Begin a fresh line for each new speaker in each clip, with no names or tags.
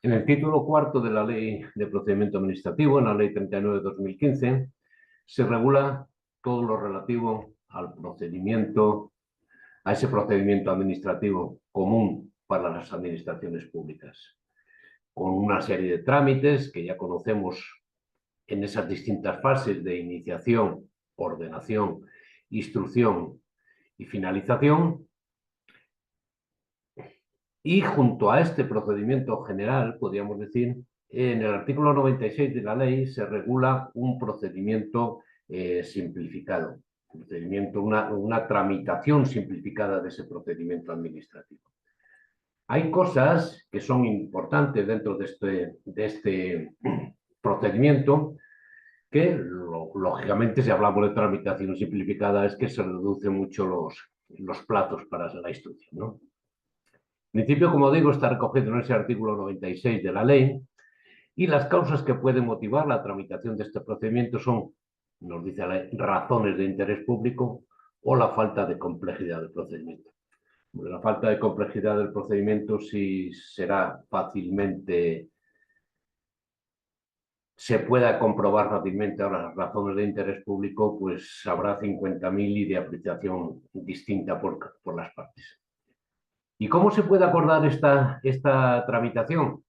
En el título cuarto de la Ley de Procedimiento Administrativo, en la Ley 39/2015, se regula todo lo relativo al procedimiento, a ese procedimiento administrativo común para las administraciones públicas, con una serie de trámites que ya conocemos en esas distintas fases de iniciación, ordenación, instrucción y finalización. Y junto a este procedimiento general, podríamos decir, en el artículo 96 de la ley se regula un procedimiento simplificado, una tramitación simplificada de ese procedimiento administrativo. Hay cosas que son importantes dentro de este procedimiento que, lógicamente, si hablamos de tramitación simplificada, es que se reducen mucho los plazos para la instrucción, ¿no? En principio, como digo, está recogido en ese artículo 96 de la ley y las causas que pueden motivar la tramitación de este procedimiento son, nos dice la ley, razones de interés público o la falta de complejidad del procedimiento. La falta de complejidad del procedimiento sí será fácilmente, se pueda comprobar fácilmente. Ahora, las razones de interés público, pues habrá 50.000 y de aplicación distinta por las partes. ¿Y cómo se puede acordar esta tramitación?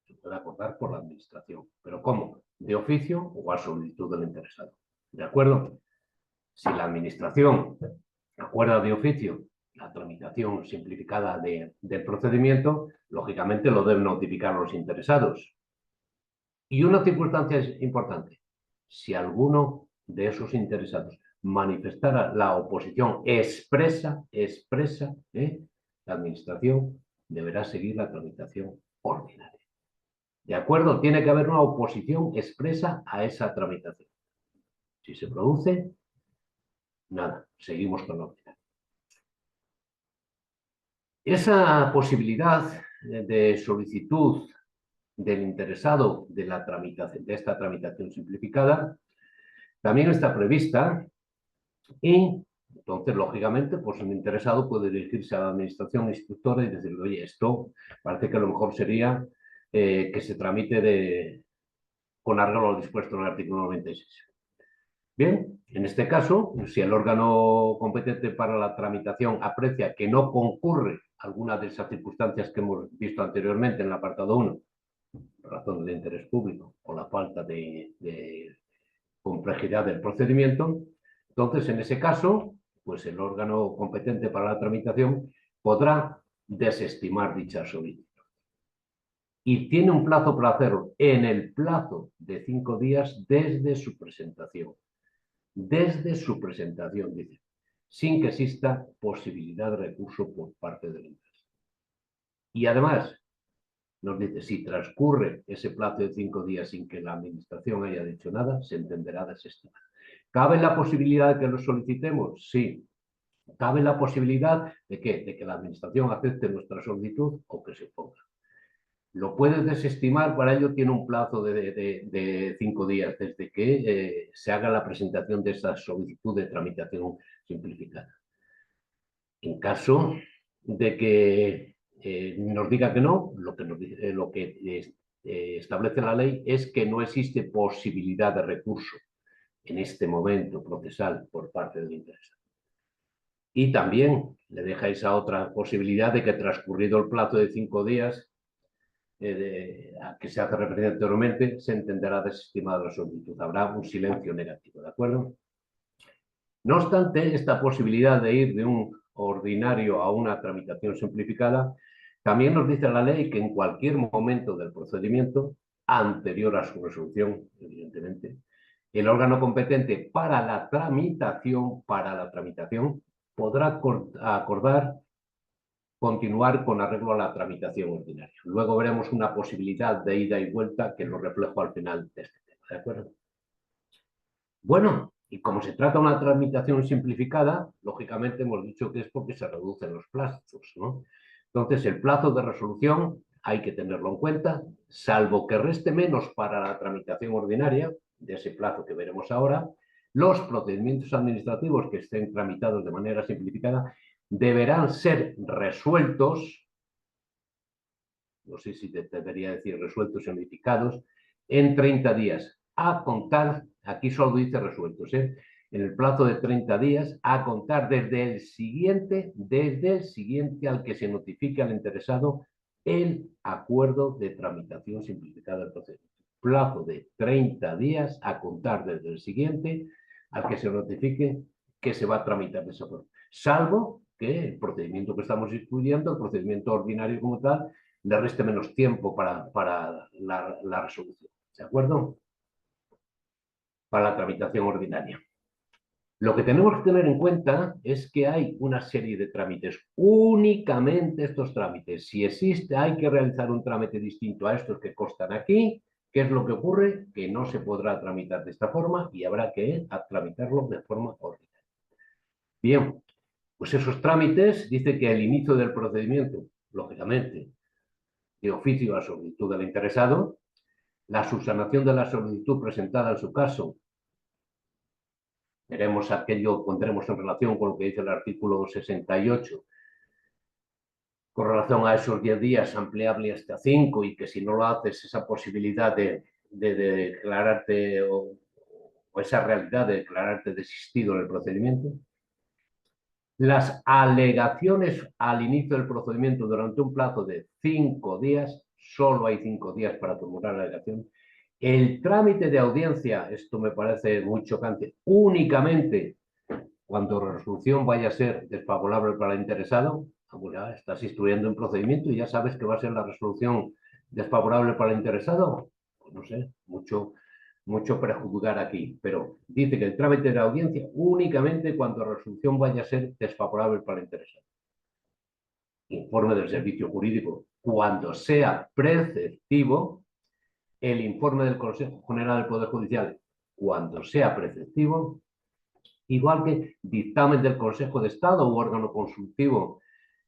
Se puede acordar por la administración. ¿Pero cómo? ¿De oficio o a solicitud del interesado? ¿De acuerdo? Si la administración acuerda de oficio la tramitación simplificada del procedimiento, lógicamente lo deben notificar a los interesados. Y una circunstancia es importante. Si alguno de esos interesados manifestara la oposición expresa, la administración deberá seguir la tramitación ordinaria. ¿De acuerdo? Tiene que haber una oposición expresa a esa tramitación. Si se produce, nada, seguimos con la ordinaria. Esa posibilidad de solicitud del interesado de esta tramitación simplificada también está prevista y entonces, lógicamente, pues el interesado puede dirigirse a la administración instructora y decirle, oye, esto parece que a lo mejor sería que se tramite con arreglo a lo dispuesto en el artículo 96. Bien, en este caso, si el órgano competente para la tramitación aprecia que no concurre alguna de esas circunstancias que hemos visto anteriormente en el apartado 1, razones de interés público o la falta de complejidad del procedimiento, entonces en ese caso, pues el órgano competente para la tramitación podrá desestimar dicha solicitud. Y tiene un plazo para hacerlo en el plazo de 5 días desde su presentación. Desde su presentación, dice, sin que exista posibilidad de recurso por parte del interesado. Y además, nos dice, si transcurre ese plazo de 5 días sin que la administración haya dicho nada, se entenderá desestimado. ¿Cabe la posibilidad de que lo solicitemos? Sí. ¿Cabe la posibilidad de qué? De que la administración acepte nuestra solicitud o que se oponga. Lo puede desestimar, para ello tiene un plazo de 5 días desde que se haga la presentación de esa solicitud de tramitación simplificada. En caso de que nos diga que no, lo que establece la ley es que no existe posibilidad de recurso en este momento procesal por parte del interesado. Y también le deja esa otra posibilidad de que transcurrido el plazo de 5 días a que se hace referencia anteriormente, se entenderá desestimada la solicitud. Habrá un silencio negativo, ¿de acuerdo? No obstante, esta posibilidad de ir de un ordinario a una tramitación simplificada, también nos dice la ley que en cualquier momento del procedimiento, anterior a su resolución, evidentemente, el órgano competente para la tramitación, podrá acordar continuar con arreglo a la tramitación ordinaria. Luego veremos una posibilidad de ida y vuelta que lo reflejo al final de este tema, ¿de acuerdo? Bueno, y como se trata de una tramitación simplificada, lógicamente hemos dicho que es porque se reducen los plazos, ¿no? Entonces, el plazo de resolución hay que tenerlo en cuenta, salvo que reste menos para la tramitación ordinaria, de ese plazo que veremos ahora, los procedimientos administrativos que estén tramitados de manera simplificada deberán ser resueltos no sé si debería decir resueltos y notificados, en 30 días, a contar, aquí solo dice resueltos, en el plazo de 30 días, a contar desde el siguiente al que se notifique al interesado el acuerdo de tramitación simplificada del procedimiento. Plazo de 30 días a contar desde el siguiente al que se notifique que se va a tramitar de esa forma. Salvo que el procedimiento que estamos estudiando, el procedimiento ordinario como tal, le reste menos tiempo para la resolución. ¿De acuerdo? Para la tramitación ordinaria. Lo que tenemos que tener en cuenta es que hay una serie de trámites, únicamente estos trámites. Si existe, hay que realizar un trámite distinto a estos que constan aquí. ¿Qué es lo que ocurre? Que no se podrá tramitar de esta forma y habrá que tramitarlo de forma ordinaria. Bien, pues esos trámites dice que el inicio del procedimiento, lógicamente, de oficio a solicitud del interesado, la subsanación de la solicitud presentada en su caso. Veremos aquello, pondremos en relación con lo que dice el artículo 68, con relación a esos 10 días ampliable hasta 5 y que si no lo haces, esa posibilidad de declararte o esa realidad de declararte desistido en el procedimiento. Las alegaciones al inicio del procedimiento durante un plazo de 5 días, solo hay 5 días para formular la alegación. El trámite de audiencia, esto me parece muy chocante, únicamente cuando la resolución vaya a ser desfavorable para el interesado. Pues ya estás instruyendo un procedimiento y ya sabes que va a ser la resolución desfavorable para el interesado. Pues no sé, mucho prejuzgar aquí, pero dice que el trámite de audiencia únicamente cuando la resolución vaya a ser desfavorable para el interesado. Informe del servicio jurídico. Cuando sea preceptivo, el informe del Consejo General del Poder Judicial, cuando sea preceptivo, igual que dictamen del Consejo de Estado u órgano consultivo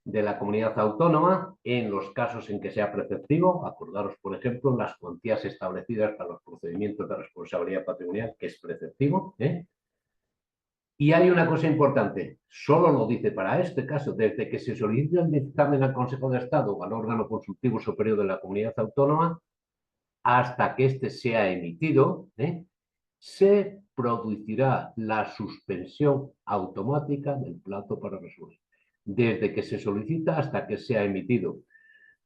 de la comunidad autónoma, en los casos en que sea preceptivo, acordaros, por ejemplo, las cuantías establecidas para los procedimientos de responsabilidad patrimonial, que es preceptivo. Y hay una cosa importante, solo lo dice para este caso, desde que se solicita el dictamen al Consejo de Estado o al órgano consultivo superior de la comunidad autónoma, hasta que éste sea emitido, se producirá la suspensión automática del plazo para resolver. Desde que se solicita hasta que sea emitido.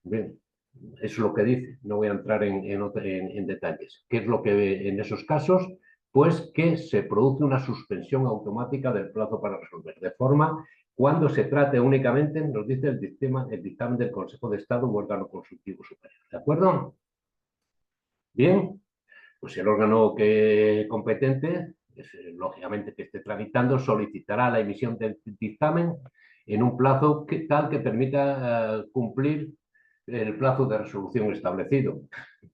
Bien, es lo que dice, no voy a entrar en detalles. ¿Qué es lo que en esos casos? Pues que se produce una suspensión automática del plazo para resolver, de forma cuando se trate únicamente, nos dice el dictamen del Consejo de Estado u órgano consultivo superior. ¿De acuerdo? Bien, pues el órgano competente, lógicamente que esté tramitando, solicitará la emisión del dictamen en un plazo tal que permita cumplir el plazo de resolución establecido.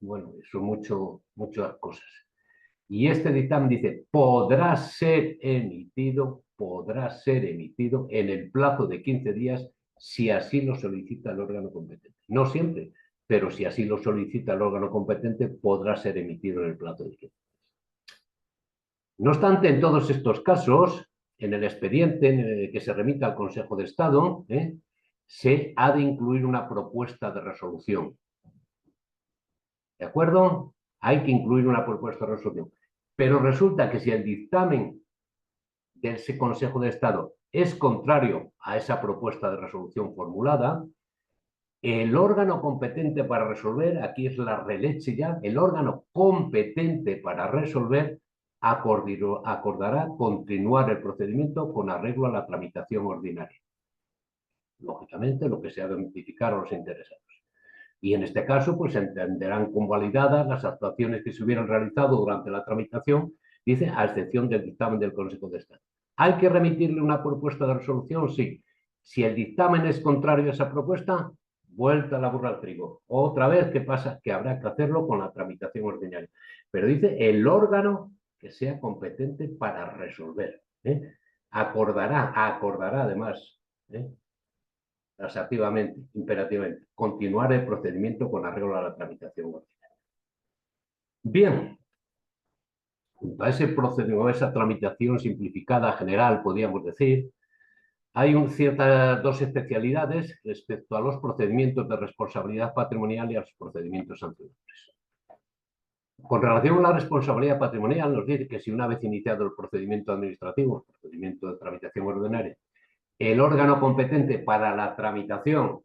Bueno, eso muchas cosas. Y este dictamen dice, podrá ser emitido en el plazo de 15 días si así lo solicita el órgano competente. No siempre, pero si así lo solicita el órgano competente, podrá ser emitido en el plazo de 15 días. No obstante, en todos estos casos, en el expediente que se remita al Consejo de Estado, se ha de incluir una propuesta de resolución. ¿De acuerdo? Hay que incluir una propuesta de resolución. Pero resulta que si el dictamen de ese Consejo de Estado es contrario a esa propuesta de resolución formulada, el órgano competente para resolver, aquí es la releche ya, el órgano competente para resolver acordará continuar el procedimiento con arreglo a la tramitación ordinaria. Lógicamente, lo que se ha de notificar a los interesados. Y en este caso, pues se entenderán convalidadas las actuaciones que se hubieran realizado durante la tramitación, dice, a excepción del dictamen del Consejo de Estado. ¿Hay que remitirle una propuesta de resolución? Sí. Si el dictamen es contrario a esa propuesta, vuelta la burra al trigo. Otra vez, ¿qué pasa? Que habrá que hacerlo con la tramitación ordinaria. Pero dice el órgano que sea competente para resolver. Acordará además, taxativamente, imperativamente, continuar el procedimiento con arreglo a la tramitación ordinaria. Bien, junto a ese procedimiento, a esa tramitación simplificada general, podríamos decir, Hay ciertas dos especialidades respecto a los procedimientos de responsabilidad patrimonial y a los procedimientos sancionadores. Con relación a la responsabilidad patrimonial, nos dice que si una vez iniciado el procedimiento administrativo, el procedimiento de tramitación ordinaria, el órgano competente para la tramitación,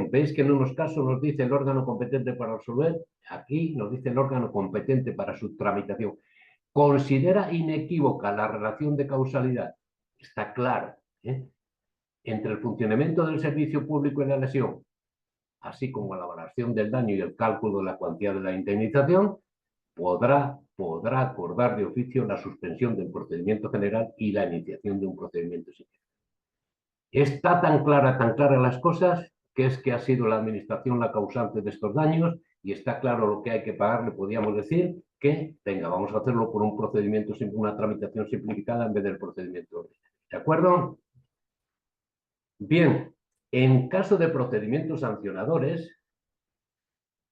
¿veis que en unos casos nos dice el órgano competente para resolver? Aquí nos dice el órgano competente para su tramitación. Considera inequívoca la relación de causalidad, está claro, entre el funcionamiento del servicio público y la lesión, así como la valoración del daño y el cálculo de la cuantía de la indemnización, podrá acordar de oficio la suspensión del procedimiento general y la iniciación de un procedimiento similar. Está tan clara las cosas, que es que ha sido la administración la causante de estos daños y está claro lo que hay que pagarle, podríamos decir que, venga, vamos a hacerlo por un procedimiento, una tramitación simplificada en vez del procedimiento ordinario. ¿De acuerdo? Bien, en caso de procedimientos sancionadores,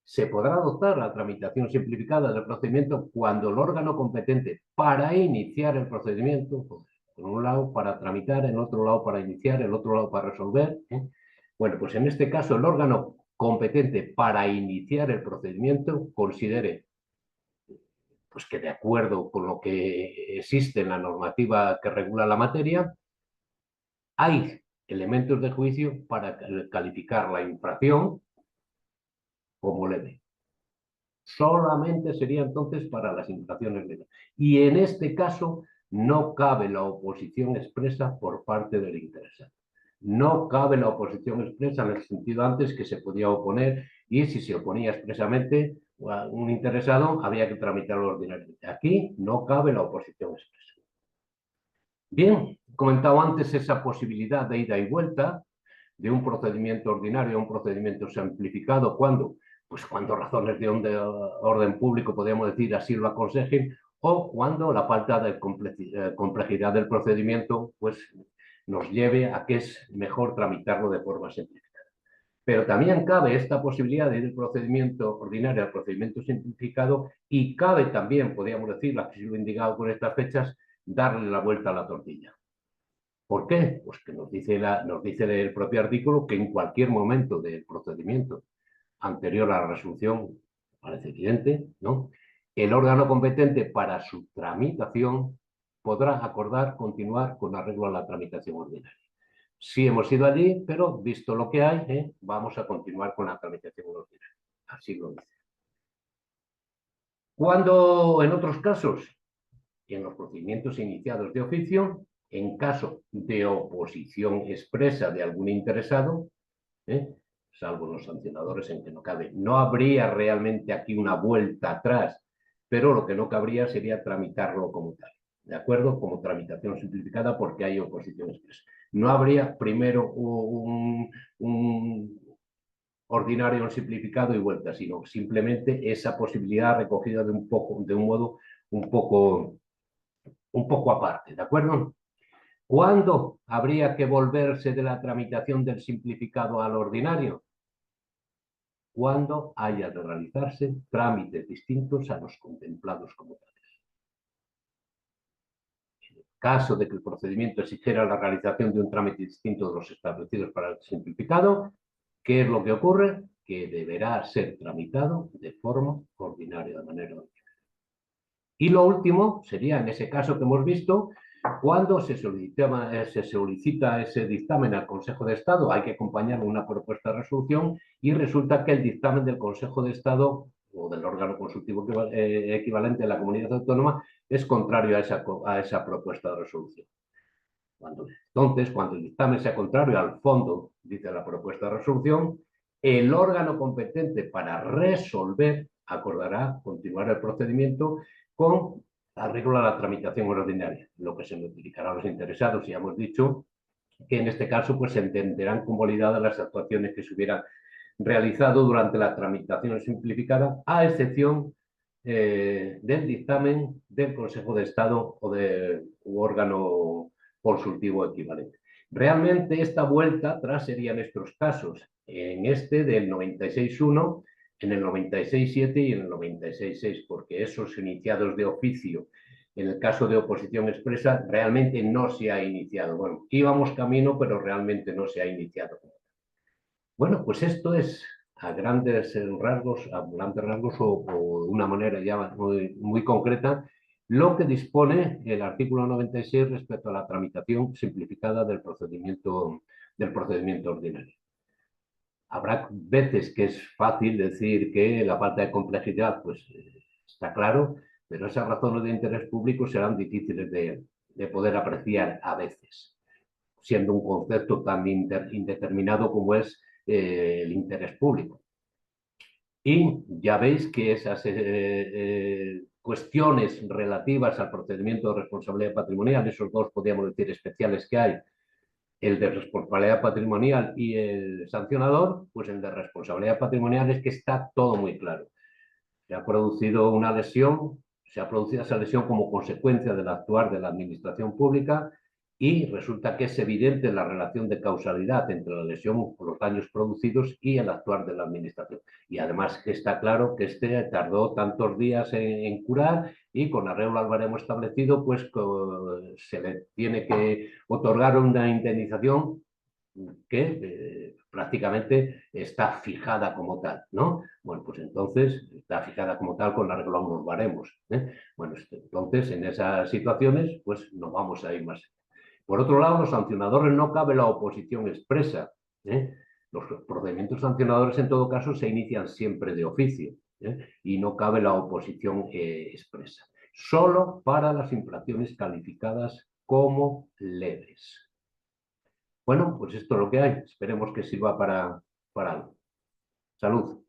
se podrá adoptar la tramitación simplificada del procedimiento cuando el órgano competente para iniciar el procedimiento, pues, en un lado para tramitar, en otro lado para iniciar, en otro lado para resolver. Bueno, pues en este caso el órgano competente para iniciar el procedimiento considere pues, que de acuerdo con lo que existe en la normativa que regula la materia, hay elementos de juicio para calificar la infracción como leve. Solamente sería entonces para las infracciones legales. Y en este caso no cabe la oposición expresa por parte del interesado. No cabe la oposición expresa en el sentido antes que se podía oponer y si se oponía expresamente a un interesado había que tramitarlo ordinariamente. Aquí no cabe la oposición expresa. Bien, he comentado antes esa posibilidad de ida y vuelta de un procedimiento ordinario a un procedimiento simplificado. ¿Cuándo? Pues cuando razones de orden público, podríamos decir, así lo aconsejen, o cuando la falta de complejidad del procedimiento pues, nos lleve a que es mejor tramitarlo de forma simplificada. Pero también cabe esta posibilidad de ir del procedimiento ordinario al procedimiento simplificado y cabe también, podríamos decir, así lo he indicado con estas fechas, darle la vuelta a la tortilla. ¿Por qué? Pues que nos dice el propio artículo que en cualquier momento del procedimiento anterior a la resolución, parece evidente, ¿no? El órgano competente para su tramitación podrá acordar continuar con arreglo a la tramitación ordinaria. Sí hemos ido allí, pero visto lo que hay, vamos a continuar con la tramitación ordinaria. Así lo dice. Cuando en otros casos, en los procedimientos iniciados de oficio, en caso de oposición expresa de algún interesado, salvo los sancionadores en que no cabe, no habría realmente aquí una vuelta atrás, pero lo que no cabría sería tramitarlo como tal, ¿de acuerdo? Como tramitación simplificada porque hay oposición expresa. No habría primero un ordinario, un simplificado y vuelta, sino simplemente esa posibilidad recogida de un modo un poco aparte, ¿de acuerdo? ¿Cuándo habría que volverse de la tramitación del simplificado al ordinario? Cuando haya de realizarse trámites distintos a los contemplados como tales. En el caso de que el procedimiento exigiera la realización de un trámite distinto de los establecidos para el simplificado, ¿qué es lo que ocurre? Que deberá ser tramitado de forma ordinaria, de manera ordinaria. Y lo último sería, en ese caso que hemos visto, cuando se solicita ese dictamen al Consejo de Estado, hay que acompañar una propuesta de resolución y resulta que el dictamen del Consejo de Estado o del órgano consultivo equivalente de la comunidad autónoma es contrario a esa propuesta de resolución. Entonces, cuando el dictamen sea contrario al fondo, dice la propuesta de resolución, el órgano competente para resolver acordará continuar el procedimiento con arreglo a la tramitación ordinaria, lo que se notificará a los interesados. Y hemos dicho que en este caso pues, se entenderán como validadas las actuaciones que se hubieran realizado durante la tramitación simplificada, a excepción del dictamen del Consejo de Estado o de órgano consultivo equivalente. Realmente esta vuelta atrás serían estos casos, en este del 96.1, en el 96.7 y en el 96.6, porque esos iniciados de oficio En el caso de oposición expresa, realmente no se ha iniciado. Bueno, íbamos camino, pero realmente no se ha iniciado. Bueno, pues esto es a grandes rasgos o de una manera ya muy concreta, lo que dispone el artículo 96 respecto a la tramitación simplificada del procedimiento ordinario. Habrá veces que es fácil decir que la falta de complejidad, pues está claro, pero esas razones de interés público serán difíciles de poder apreciar a veces, siendo un concepto tan indeterminado como es el interés público. Y ya veis que esas cuestiones relativas al procedimiento de responsabilidad patrimonial, esos dos, podríamos decir, especiales que hay, el de responsabilidad patrimonial y el sancionador, pues el de responsabilidad patrimonial es que está todo muy claro. Se ha producido una lesión, se ha producido esa lesión como consecuencia del actuar de la administración pública y resulta que es evidente la relación de causalidad entre la lesión o los daños producidos y el actuar de la administración. Y además está claro que este tardó tantos días en curar y con arreglo al baremo establecido, pues se le tiene que otorgar una indemnización que prácticamente está fijada como tal, ¿no? Bueno, pues entonces está fijada como tal con la regla nos baremos. Bueno, entonces en esas situaciones pues nos vamos a ir más. Por otro lado, los sancionadores no cabe la oposición expresa. ¿eh? Los procedimientos sancionadores en todo caso se inician siempre de oficio y no cabe la oposición expresa. Solo para las infracciones calificadas como leves. Bueno, pues esto es lo que hay. Esperemos que sirva para algo. Salud.